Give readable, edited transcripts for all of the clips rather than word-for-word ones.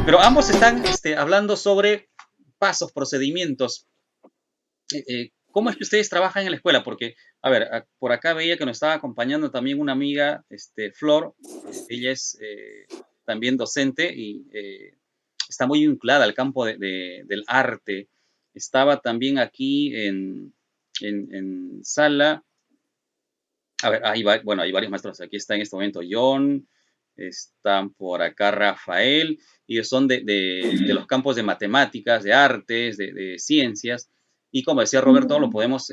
Pero ambos están hablando sobre pasos, procedimientos. ¿Cómo es que ustedes trabajan en la escuela? Porque, a ver, por acá veía que nos estaba acompañando también una amiga, Flor. Ella es también docente y está muy vinculada al campo del arte. Estaba también aquí en sala. A ver, bueno, hay varios maestros. Aquí está en este momento John, están por acá Rafael, y ellos son de los campos de matemáticas, de artes, de ciencias. Y como decía Roberto, lo podemos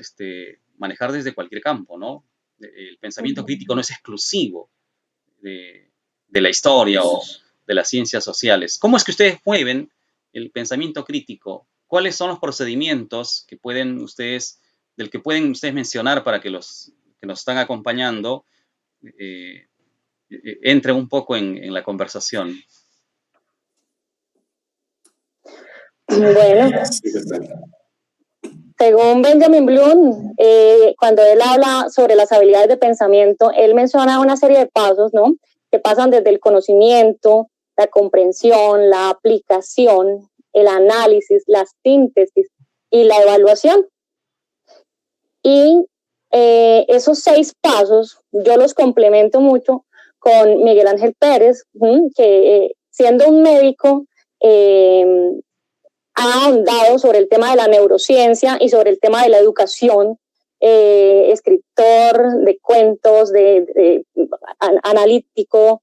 manejar desde cualquier campo, ¿no? El pensamiento crítico no es exclusivo de la historia o de las ciencias sociales. ¿Cómo es que ustedes mueven el pensamiento crítico? ¿Cuáles son los procedimientos del que pueden ustedes mencionar para que los que nos están acompañando eh, entren un poco en la conversación? Bueno, según Benjamin Bloom, cuando él habla sobre las habilidades de pensamiento, él menciona una serie de pasos, ¿no? Que pasan desde el conocimiento, la comprensión, la aplicación, el análisis, la síntesis y la evaluación. Y esos 6 pasos yo los complemento mucho con Miguel Ángel Pérez, que siendo un médico, ha ahondado sobre el tema de la neurociencia y sobre el tema de la educación, escritor de cuentos, analítico,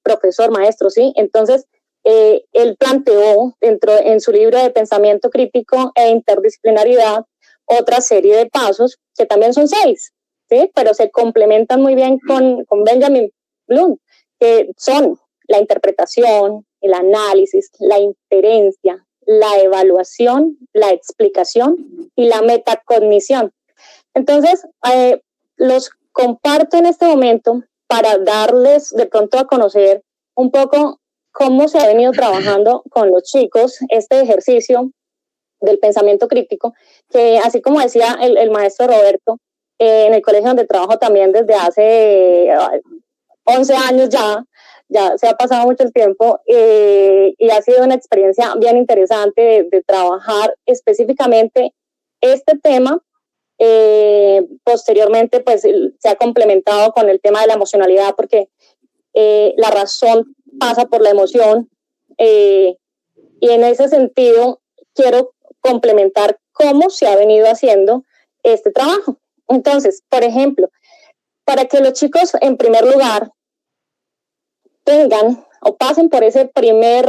profesor, maestro, ¿sí? Entonces, él planteó en su libro de Pensamiento Crítico e Interdisciplinaridad otra serie de pasos, que también son 6, ¿sí? Pero se complementan muy bien con Benjamin Bloom, que son la interpretación, el análisis, la inferencia, la evaluación, la explicación y la metacognición. Entonces, los comparto en este momento para darles de pronto a conocer un poco cómo se ha venido trabajando con los chicos este ejercicio del pensamiento crítico, que así como decía el maestro Roberto, en el colegio donde trabajo también desde hace 11 años ya se ha pasado mucho el tiempo, y ha sido una experiencia bien interesante de trabajar específicamente este tema. Posteriormente pues se ha complementado con el tema de la emocionalidad, porque la razón pasa por la emoción, y en ese sentido quiero complementar cómo se ha venido haciendo este trabajo. Entonces, por ejemplo, para que los chicos en primer lugar tengan o pasen por ese primer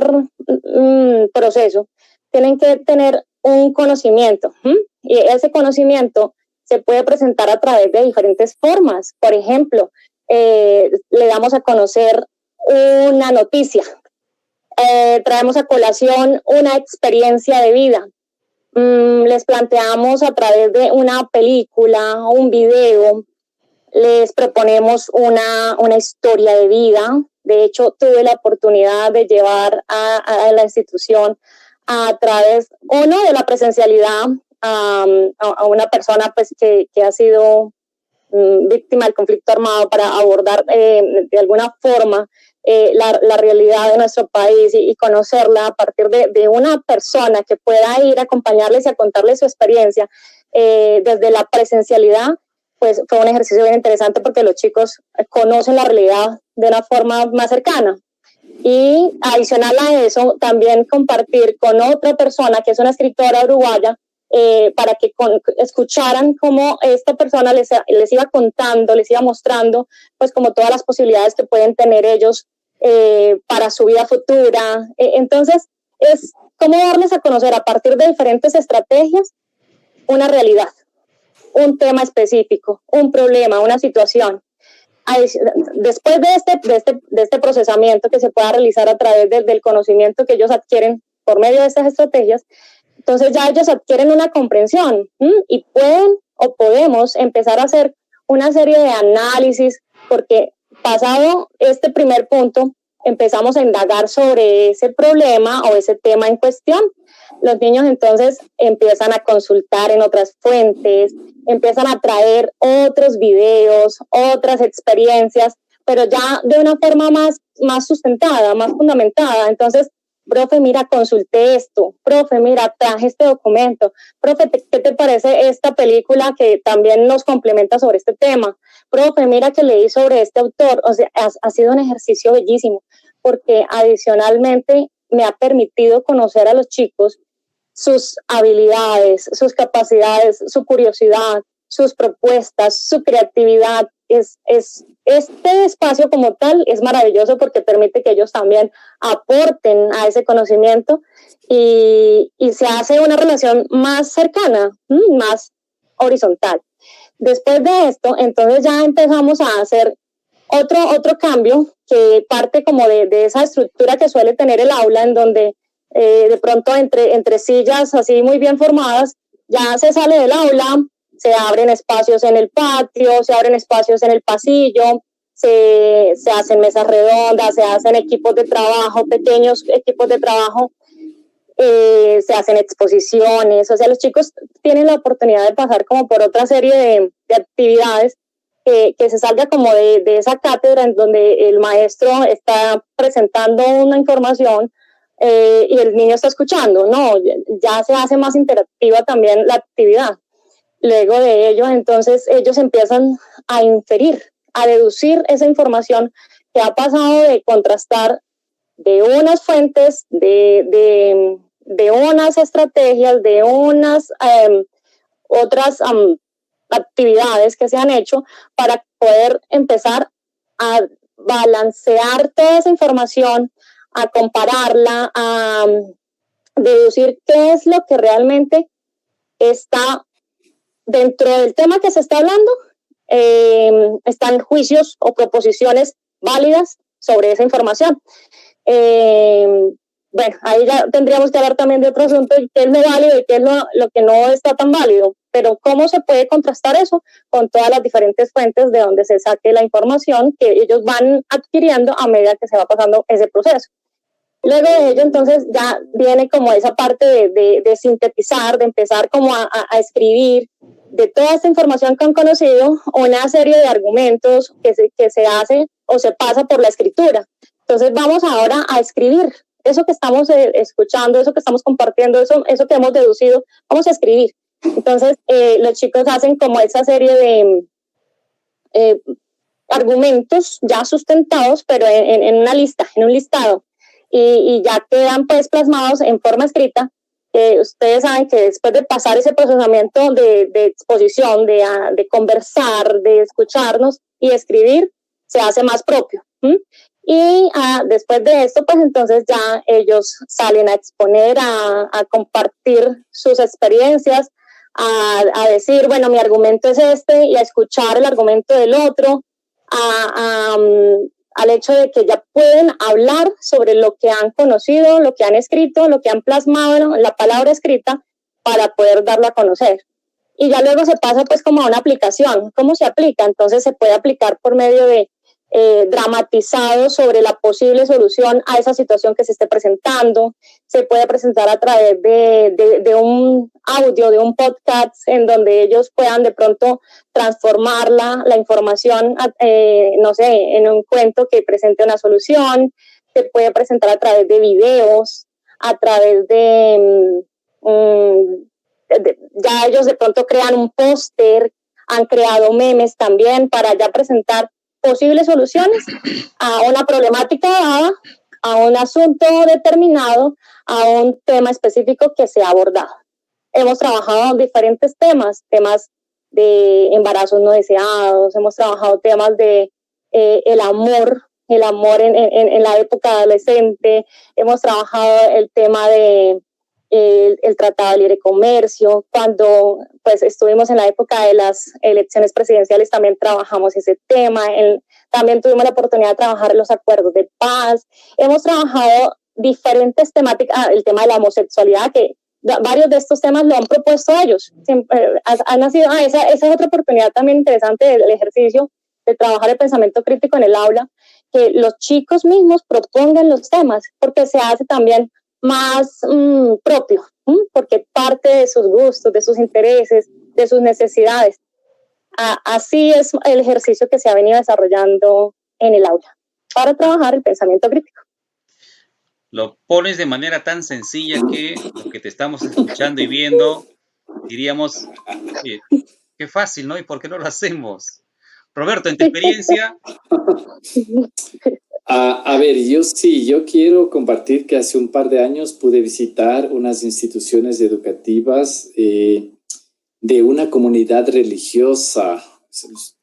proceso, tienen que tener un conocimiento, y ese conocimiento se puede presentar a través de diferentes formas. Por ejemplo, le damos a conocer una noticia, traemos a colación una experiencia de vida, les planteamos a través de una película, un video, les proponemos una historia de vida. De hecho, tuve la oportunidad de llevar a la institución a través, uno, de la presencialidad a una persona pues, que ha sido víctima del conflicto armado, para abordar de alguna forma la realidad de nuestro país y conocerla a partir de una persona que pueda ir a acompañarles y a contarles su experiencia desde la presencialidad. Pues fue un ejercicio bien interesante, porque los chicos conocen la realidad de una forma más cercana. Y adicional a eso, también compartir con otra persona que es una escritora uruguaya, para que escucharan cómo esta persona les iba contando, les iba mostrando, pues como todas las posibilidades que pueden tener ellos para su vida futura. Entonces, es cómo darles a conocer a partir de diferentes estrategias una realidad, un tema específico, un problema, una situación. Después de este procesamiento que se pueda realizar a través del conocimiento que ellos adquieren por medio de estas estrategias, entonces ya ellos adquieren una comprensión, y pueden o podemos empezar a hacer una serie de análisis, porque pasado este primer punto empezamos a indagar sobre ese problema o ese tema en cuestión. Los niños entonces empiezan a consultar en otras fuentes, empiezan a traer otros videos, otras experiencias, pero ya de una forma más sustentada, más fundamentada. Entonces, profe, mira, consulté esto, profe, mira, traje este documento, profe, ¿qué te parece esta película que también nos complementa sobre este tema? Profe, mira que leí sobre este autor. O sea, ha sido un ejercicio bellísimo, porque adicionalmente me ha permitido conocer a los chicos, sus habilidades, sus capacidades, su curiosidad, sus propuestas, su creatividad. Este espacio como tal es maravilloso porque permite que ellos también aporten a ese conocimiento y se hace una relación más cercana, más horizontal. Después de esto, entonces ya empezamos a hacer otro cambio que parte como de esa estructura que suele tener el aula, en donde de pronto entre sillas así muy bien formadas, ya se sale del aula, se abren espacios en el patio, se abren espacios en el pasillo, se hacen mesas redondas, se hacen equipos de trabajo, pequeños equipos de trabajo, se hacen exposiciones. O sea, los chicos tienen la oportunidad de pasar como por otra serie de actividades, que se salga como de esa cátedra en donde el maestro está presentando una información y el niño está escuchando. No, ya se hace más interactiva también la actividad. Luego de ello, entonces ellos empiezan a inferir, a deducir esa información que ha pasado de contrastar de unas fuentes, de unas estrategias, de unas otras actividades que se han hecho para poder empezar a balancear toda esa información, a compararla, a deducir qué es lo que realmente está dentro del tema que se está hablando. Están juicios o proposiciones válidas sobre esa información. Bueno, ahí ya tendríamos que hablar también de otro asunto, qué es lo válido y qué es lo que no está tan válido, pero cómo se puede contrastar eso con todas las diferentes fuentes de donde se saque la información que ellos van adquiriendo a medida que se va pasando ese proceso. Luego de ello, entonces, ya viene como esa parte de sintetizar, de empezar como a escribir de toda esta información que han conocido una serie de argumentos que se hace o se pasa por la escritura. Entonces, vamos ahora a escribir eso que estamos escuchando, eso que estamos compartiendo, eso que hemos deducido, vamos a escribir. Entonces, los chicos hacen como esa serie de argumentos ya sustentados, pero en una lista, en un listado. Y ya quedan pues plasmados en forma escrita. Ustedes saben que después de pasar ese procesamiento de exposición, de conversar, de escucharnos y escribir, se hace más propio. Y después de esto, pues entonces ya ellos salen a exponer, a compartir sus experiencias, a decir, bueno, mi argumento es este, y a escuchar el argumento del otro, al hecho de que ya pueden hablar sobre lo que han conocido, lo que han escrito, lo que han plasmado en la palabra escrita para poder darlo a conocer. Y ya luego se pasa pues como a una aplicación. ¿Cómo se aplica? Entonces se puede aplicar por medio de dramatizado sobre la posible solución a esa situación que se esté presentando. Se puede presentar a través de un audio, de un podcast, en donde ellos puedan de pronto transformar la información, no sé, en un cuento que presente una solución. Se puede presentar a través de videos, a través ya ellos de pronto crean un póster, han creado memes también para ya presentar posibles soluciones a una problemática dada, a un asunto determinado, a un tema específico que se ha abordado. Hemos trabajado diferentes temas de embarazos no deseados, hemos trabajado temas de el amor en la época adolescente, hemos trabajado el tema de el Tratado de Libre Comercio. Cuando pues estuvimos en la época de las elecciones presidenciales también trabajamos ese tema. También tuvimos la oportunidad de trabajar los acuerdos de paz. Hemos trabajado diferentes temáticas, el tema de la homosexualidad, que varios de estos temas lo han propuesto ellos. Han nacido, esa es otra oportunidad también interesante del ejercicio de trabajar el pensamiento crítico en el aula, que los chicos mismos propongan los temas, porque se hace también más propio, porque parte de sus gustos, de sus intereses, de sus necesidades. Así es el ejercicio que se ha venido desarrollando en el aula para trabajar el pensamiento crítico. Lo pones de manera tan sencilla que los que te estamos escuchando y viendo diríamos, oye, qué fácil, ¿no? ¿Y por qué no lo hacemos? Roberto, en tu experiencia. A ver, yo quiero compartir que hace un par de años pude visitar unas instituciones educativas de una comunidad religiosa.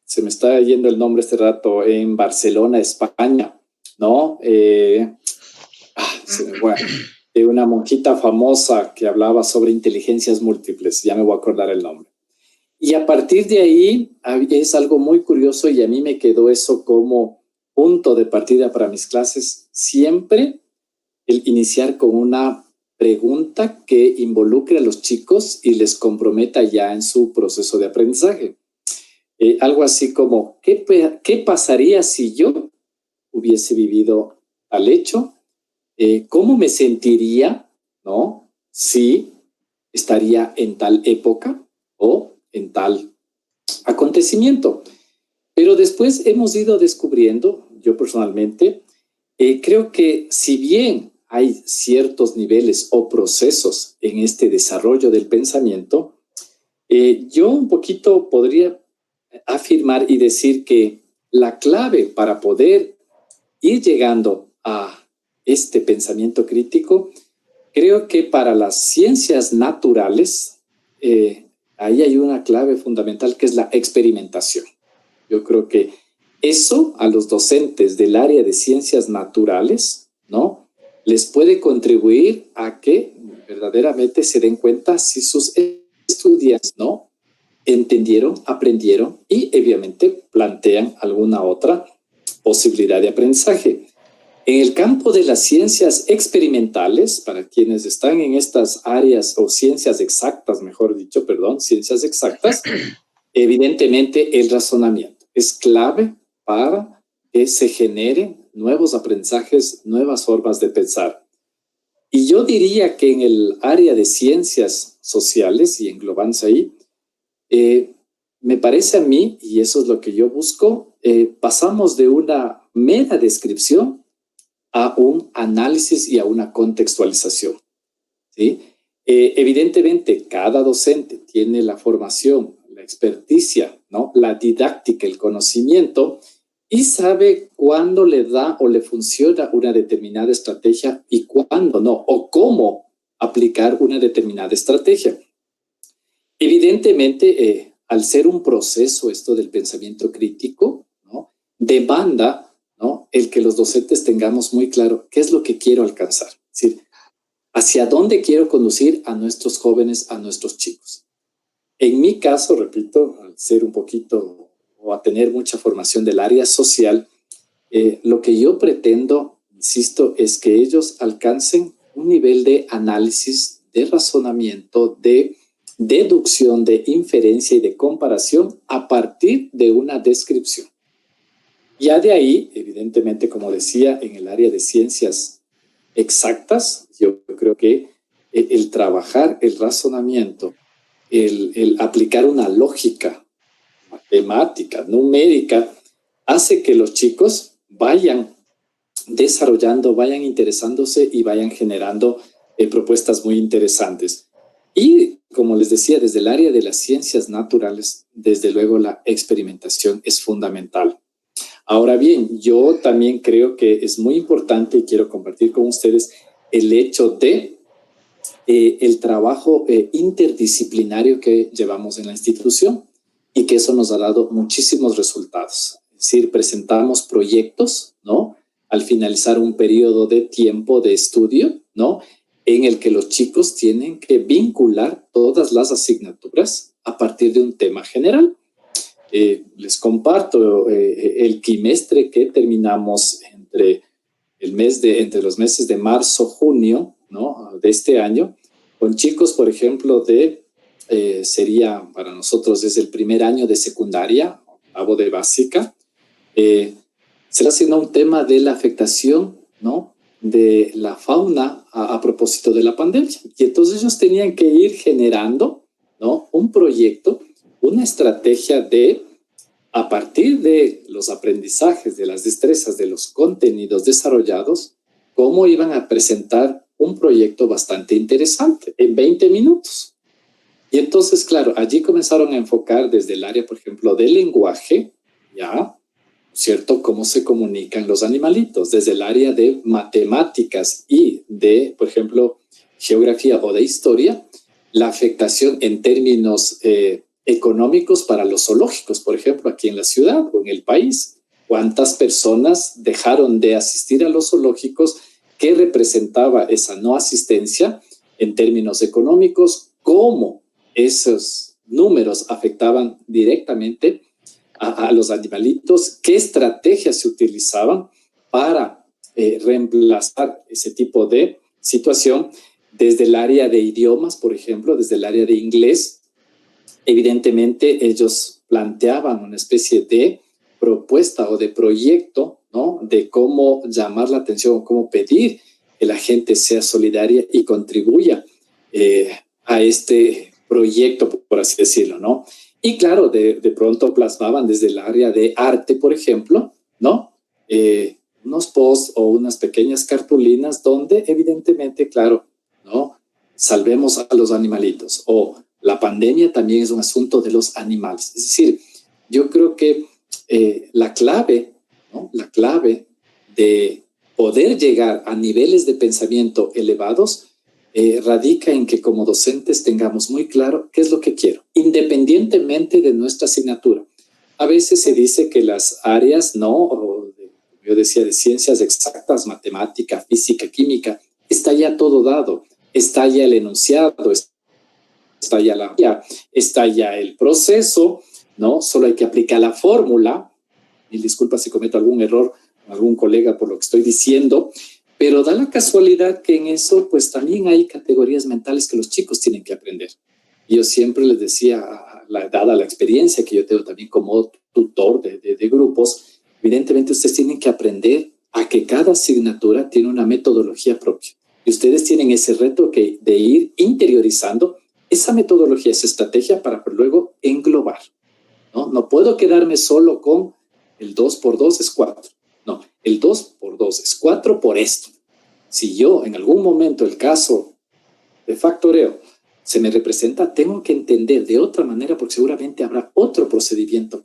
Se me está yendo el nombre este rato, en Barcelona, España, ¿no? De una monjita famosa que hablaba sobre inteligencias múltiples, ya me voy a acordar el nombre. Y a partir de ahí es algo muy curioso y a mí me quedó eso como punto de partida para mis clases, siempre el iniciar con una pregunta que involucre a los chicos y les comprometa ya en su proceso de aprendizaje. Algo así como, ¿qué pasaría si yo hubiese vivido tal hecho? ¿Cómo me sentiría, ¿no? Si estaría en tal época o en tal acontecimiento. Pero después hemos ido descubriendo, yo personalmente, creo que si bien hay ciertos niveles o procesos en este desarrollo del pensamiento, yo un poquito podría afirmar y decir que la clave para poder ir llegando a este pensamiento crítico, creo que para las ciencias naturales, ahí hay una clave fundamental que es la experimentación. Yo creo que eso a los docentes del área de ciencias naturales, ¿no? Les puede contribuir a que verdaderamente se den cuenta si sus estudiantes, ¿no? Entendieron, aprendieron y obviamente plantean alguna otra posibilidad de aprendizaje. En el campo de las ciencias experimentales, para quienes están en estas áreas, o ciencias exactas, mejor dicho, perdón, ciencias exactas, evidentemente el razonamiento es clave para que se generen nuevos aprendizajes, nuevas formas de pensar. Y yo diría que en el área de ciencias sociales, y englobándose ahí, me parece a mí, y eso es lo que yo busco, pasamos de una mera descripción a un análisis y a una contextualización, ¿sí? Evidentemente, cada docente tiene la formación, la experticia, ¿no? La didáctica, el conocimiento, y sabe cuándo le da o le funciona una determinada estrategia y cuándo no, o cómo aplicar una determinada estrategia. Evidentemente, al ser un proceso esto del pensamiento crítico, ¿no? Demanda, ¿no? El que los docentes tengamos muy claro qué es lo que quiero alcanzar, es decir, hacia dónde quiero conducir a nuestros jóvenes, a nuestros chicos. En mi caso, repito, al ser un poquito o a tener mucha formación del área social, lo que yo pretendo, insisto, es que ellos alcancen un nivel de análisis, de razonamiento, de deducción, de inferencia y de comparación a partir de una descripción. Ya de ahí, evidentemente, como decía, en el área de ciencias exactas, yo creo que el trabajar el razonamiento, el aplicar una lógica matemática, numérica, hace que los chicos vayan desarrollando, vayan interesándose y vayan generando propuestas muy interesantes. Y como les decía, desde el área de las ciencias naturales, desde luego la experimentación es fundamental. Ahora bien, yo también creo que es muy importante y quiero compartir con ustedes el hecho de el trabajo interdisciplinario que llevamos en la institución y que eso nos ha dado muchísimos resultados. Es decir, presentamos proyectos, ¿no? Al finalizar un periodo de tiempo de estudio, ¿no? En el que los chicos tienen que vincular todas las asignaturas a partir de un tema general. Les comparto el quimestre que terminamos entre los meses de marzo, junio, ¿no? De este año, con chicos, por ejemplo, sería para nosotros desde el primer año de secundaria, octavo de básica, se le asignó un tema de la afectación, ¿no? De la fauna a propósito de la pandemia. Y entonces ellos tenían que ir generando, ¿no? Un proyecto, una estrategia de a partir de los aprendizajes, de las destrezas, de los contenidos desarrollados, cómo iban a presentar un proyecto bastante interesante en 20 minutos. Y entonces, claro, allí comenzaron a enfocar desde el área, por ejemplo, del lenguaje, ¿ya? ¿Cierto? Cómo se comunican los animalitos, desde el área de matemáticas y de, por ejemplo, geografía o de historia, la afectación en términos económicos para los zoológicos, por ejemplo, aquí en la ciudad o en el país. ¿Cuántas personas dejaron de asistir a los zoológicos? ¿Qué representaba esa no asistencia en términos económicos? ¿Cómo esos números afectaban directamente a los animalitos? ¿Qué estrategias se utilizaban para reemplazar ese tipo de situación? Desde el área de idiomas, por ejemplo, desde el área de inglés, evidentemente ellos planteaban una especie de propuesta o de proyecto, ¿no? De cómo llamar la atención, cómo pedir que la gente sea solidaria y contribuya a este proyecto, por así decirlo, ¿no? Y claro, de pronto plasmaban desde el área de arte, por ejemplo, ¿no? Unos posts o unas pequeñas cartulinas donde evidentemente, claro, ¿no? Salvemos a los animalitos, o la pandemia también es un asunto de los animales. Es decir, yo creo que la clave, ¿no? La clave de poder llegar a niveles de pensamiento elevados radica en que como docentes tengamos muy claro qué es lo que quiero, independientemente de nuestra asignatura. A veces se dice que las áreas, ¿no? Yo decía de ciencias exactas, matemática, física, química, está ya todo dado, está ya el enunciado, está ya el proceso, ¿no? Solo hay que aplicar la fórmula. Y disculpa si cometo algún error, algún colega por lo que estoy diciendo, pero da la casualidad que en eso pues también hay categorías mentales que los chicos tienen que aprender. Y yo siempre les decía, dada la experiencia que yo tengo también como tutor de grupos, evidentemente ustedes tienen que aprender a que cada asignatura tiene una metodología propia. Y ustedes tienen ese reto de ir interiorizando esa metodología, esa estrategia para luego englobar, ¿no? No puedo quedarme solo con el 2 por 2 es 4. No, el 2 por 2 es 4 por esto. Si yo en algún momento el caso de factoreo se me representa, tengo que entender de otra manera porque seguramente habrá otro procedimiento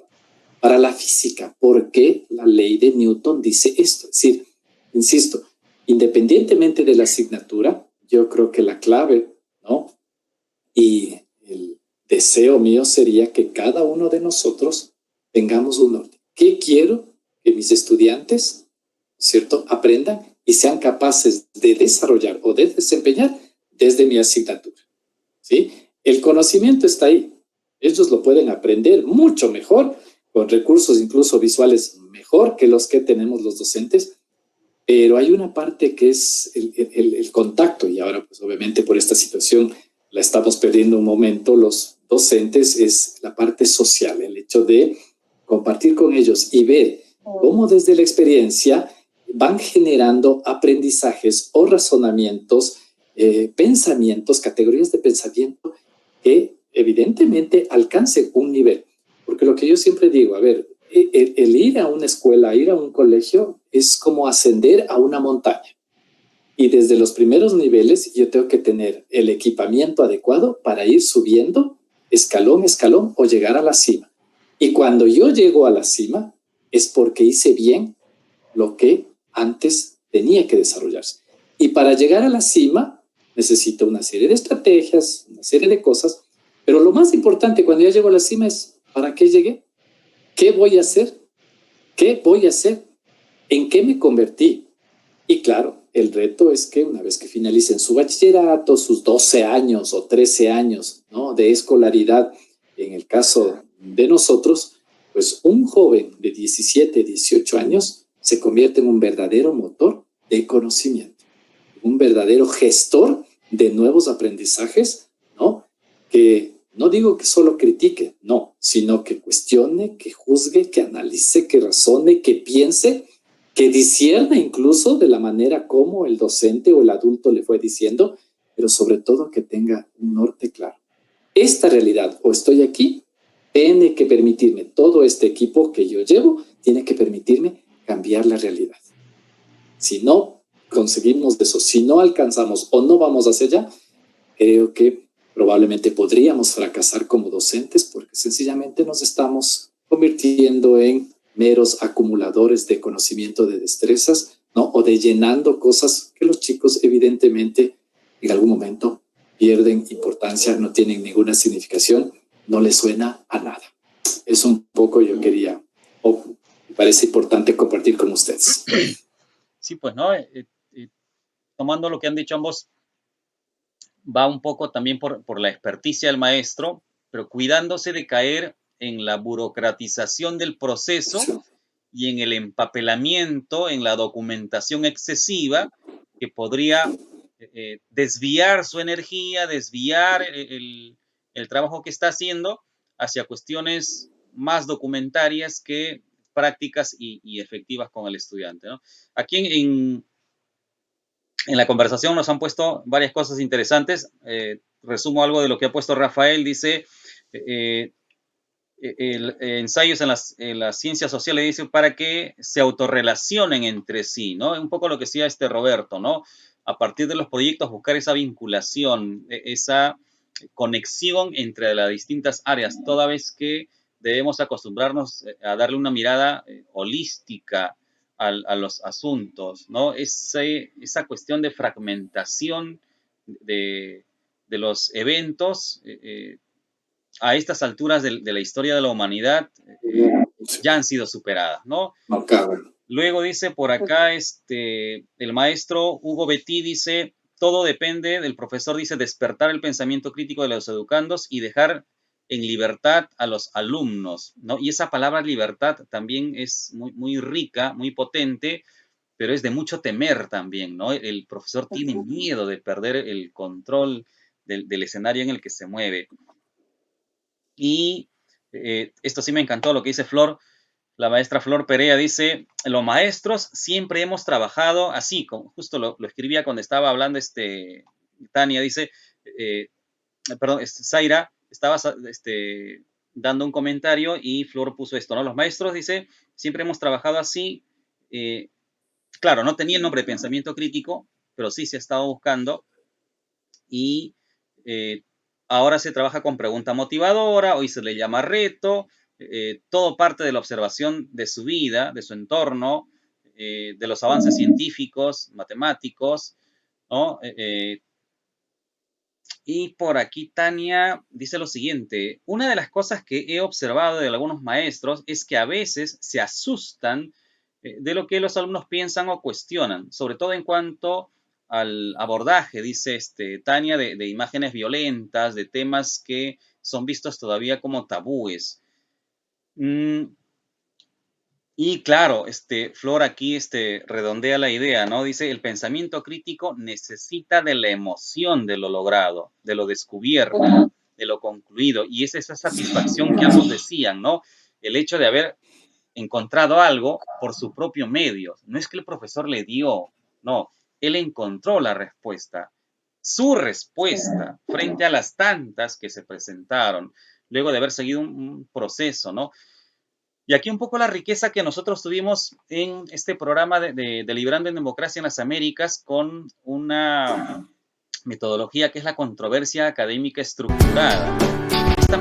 para la física, porque la ley de Newton dice esto. Es decir, insisto, independientemente de la asignatura, yo creo que la clave, ¿no? Y el deseo mío sería que cada uno de nosotros tengamos un orden. ¿Qué quiero que mis estudiantes, ¿cierto?, aprendan y sean capaces de desarrollar o de desempeñar desde mi asignatura? ¿Sí? El conocimiento está ahí. Ellos lo pueden aprender mucho mejor, con recursos incluso visuales mejor que los que tenemos los docentes, pero hay una parte que es el contacto, y ahora pues obviamente por esta situación la estamos perdiendo un momento los docentes, es la parte social, el hecho de compartir con ellos y ver cómo desde la experiencia van generando aprendizajes o razonamientos, pensamientos, categorías de pensamiento que evidentemente alcancen un nivel. Porque lo que yo siempre digo, a ver, el ir a una escuela, ir a un colegio es como ascender a una montaña. Y desde los primeros niveles yo tengo que tener el equipamiento adecuado para ir subiendo escalón, escalón o llegar a la cima. Y cuando yo llego a la cima es porque hice bien lo que antes tenía que desarrollarse. Y para llegar a la cima necesito una serie de estrategias, una serie de cosas, pero lo más importante cuando ya llego a la cima es ¿para qué llegué? ¿Qué voy a hacer? ¿Qué voy a hacer? ¿En qué me convertí? Y claro, el reto es que una vez que finalicen su bachillerato, sus 12 años o 13 años, ¿no?, de escolaridad, en el caso de nosotros, pues un joven de 17, 18 años se convierte en un verdadero motor de conocimiento, un verdadero gestor de nuevos aprendizajes, ¿no? Que no digo que solo critique, no, sino que cuestione, que juzgue, que analice, que razone, que piense, que discierna incluso de la manera como el docente o el adulto le fue diciendo, pero sobre todo que tenga un norte claro. Esta realidad, o estoy aquí, tiene que permitirme, todo este equipo que yo llevo, tiene que permitirme cambiar la realidad. Si no conseguimos eso, si no alcanzamos o no vamos hacia allá, creo que probablemente podríamos fracasar como docentes porque sencillamente nos estamos convirtiendo en meros acumuladores de conocimiento, de destrezas, ¿no? O de llenando cosas que los chicos evidentemente en algún momento pierden importancia, no tienen ninguna significación, no les suena a nada. Es un poco yo quería, me parece importante compartir con ustedes. Sí, pues, ¿no? Tomando lo que han dicho ambos, va un poco también por la experticia del maestro, pero cuidándose de caer en la burocratización del proceso Sí. y en el empapelamiento, en la documentación excesiva que podría desviar su energía, desviar el trabajo que está haciendo hacia cuestiones más documentarias que prácticas y efectivas con el estudiante, ¿no? Aquí en la conversación nos han puesto varias cosas interesantes. Resumo algo de lo que ha puesto Rafael. Dice, ensayos en las ciencias sociales, dice, para que se autorrelacionen entre sí, ¿no? Un poco lo que decía Roberto, ¿no? A partir de los proyectos buscar esa vinculación, esa conexión entre las distintas áreas, toda vez que debemos acostumbrarnos a darle una mirada holística a los asuntos, ¿no? Esa cuestión de fragmentación de los eventos a estas alturas de la historia de la humanidad ya han sido superadas, ¿no? No cabe. Luego dice por acá el maestro Hugo Betty dice, todo depende del profesor, dice, despertar el pensamiento crítico de los educandos y dejar en libertad a los alumnos, ¿no? Y esa palabra libertad también es muy, muy rica, muy potente, pero es de mucho temer también, ¿no? El profesor tiene miedo de perder el control del escenario en el que se mueve. Y esto sí me encantó, lo que dice Flor, la maestra Flor Perea dice, los maestros siempre hemos trabajado así, como justo lo escribía cuando estaba hablando Tania, dice, perdón, Zaira, estaba dando un comentario y Flor puso esto, ¿no? Los maestros, dice, siempre hemos trabajado así, claro, no tenía el nombre de pensamiento crítico, pero sí se ha estado buscando y ahora se trabaja con pregunta motivadora, hoy se le llama reto, todo parte de la observación de su vida, de su entorno, de los avances científicos, matemáticos, ¿no? Y por aquí Tania dice lo siguiente, una de las cosas que he observado de algunos maestros es que a veces se asustan de lo que los alumnos piensan o cuestionan, sobre todo en cuanto al abordaje, dice Tania, de imágenes violentas, de temas que son vistos todavía como tabúes. Y claro, Flor aquí redondea la idea, ¿no? Dice, el pensamiento crítico necesita de la emoción de lo logrado, de lo descubierto, de lo concluido. Y es esa satisfacción que ambos decían, ¿no? El hecho de haber encontrado algo por su propio medio. No es que el profesor le dio, no, él encontró la respuesta, su respuesta frente a las tantas que se presentaron, luego de haber seguido un proceso, ¿no? Y aquí un poco la riqueza que nosotros tuvimos en este programa de Librando en Democracia en las Américas con una metodología que es la controversia académica estructurada. Esta